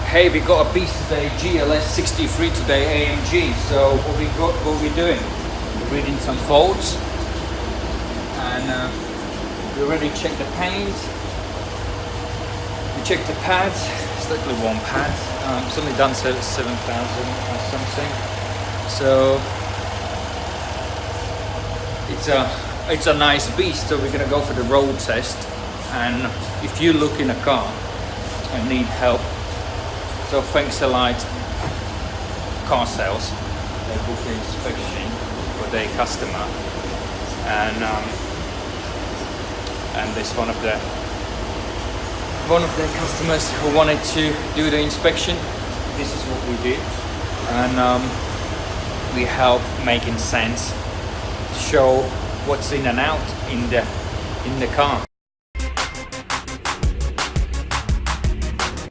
Hey, we got a beast today, GLS 63 today, AMG. So what we doing? We're reading some faults, and we already checked the paint. We checked the pads. It's literally one pad. It's only done 7,000 or something. So it's a nice beast. So we're gonna go for the road test. And if you look in a car and need help, so thanks a lot, car sales, they book the inspection for their customer, and this one of their customers who wanted to do the inspection. This is what we did, and we help making sense to show what's in and out in the car.